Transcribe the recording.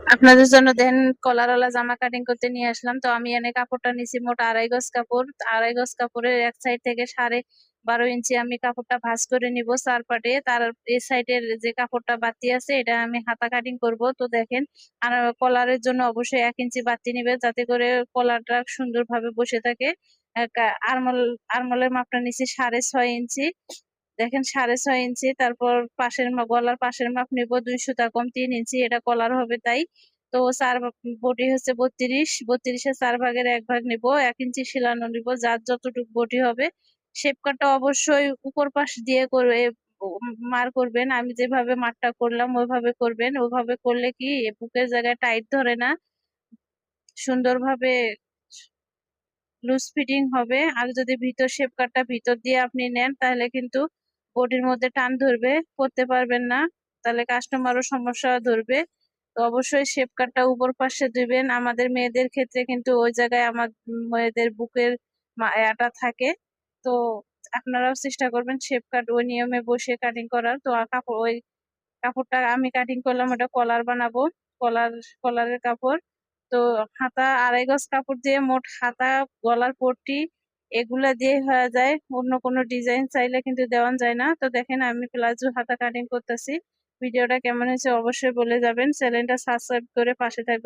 আপনাদের জন্য কলারওয়ালা জামা কাটিং করতে নিয়ে আসলাম। তো আমি এনে কাপড়টা নিছি মোট 2.5 গজ কাপড়। 2.5 গজ কাপড়ের এক সাইড থেকে 12.5 ইঞ্চি আমি কাপড়টা ভাঁজ করে নিব চার পাটে। তার এই সাইডের যে কাপড়টা বাড়তি আছে এটা আমি হাতা কাটিং করব। তো দেখেন, আর কলারের জন্য অবশ্যই 1 ইঞ্চি বাড়তি নিবে, যাতে করে কলারটা সুন্দরভাবে বসে থাকে। আরমল আরমলের মাপটা নিছি 6.5 ইঞ্চি। দেখেন 6.5 ইঞ্চি। তারপর গলার পাশের মাপ নিব 2 সুতা কম 3 ইঞ্চি, এটা কলার হবে তাই। তো বডি হচ্ছে 32 এর 4 ভাগের 1 ভাগ নিব, 1 ইঞ্চি শিলানো নিব, যার যতটুকু বডি হবে। শেপ কাটটা অবশ্যই উপর পাশ দিয়ে করে মার করবেন। আমি যেভাবে মারটা করলাম ওইভাবে করবেন। ওইভাবে করলে কি বুকের জায়গায় টাইট ধরে না, সুন্দরভাবে লুজ ফিটিং হবে। আর যদি ভিতর শেপ কাটটা ভিতর দিয়ে আপনি নেন তাহলে কিন্তু বডির মধ্যে টান ধরবে, পরতে পারবেন না, তাহলে কাস্টমারও সমস্যা ধরবে। তো অবশ্যই শেপ কাটটা উপর পাশে দিবেন। আমাদের মেয়েদের ক্ষেত্রে কিন্তু ওই জায়গায় আমার মেয়েদের বুকের এটা থাকে। তো আপনারাও চেষ্টা করবেন শেপ কাট ওই নিয়মে বসে কাটিং করার। তো ওই কাপড়টা আমি কাটিং করলাম, ওটা কলার বানাবো। কলার কলারের কাপড়। তো হাতা 2.5 গজ কাপড় দিয়ে মোট হাতা, গলার পট্টি এগুলা দিয়ে হয়ে যায়। অন্য কোনো ডিজাইন চাইলে কিন্তু দেওয়া যায় না। তো দেখেন আমি প্লাজো হাতা কাটিং করতেছি। ভিডিওটা কেমন হয়েছে অবশ্যই বলে যাবেন। চ্যানেলটা সাবস্ক্রাইব করে পাশে থাকবেন।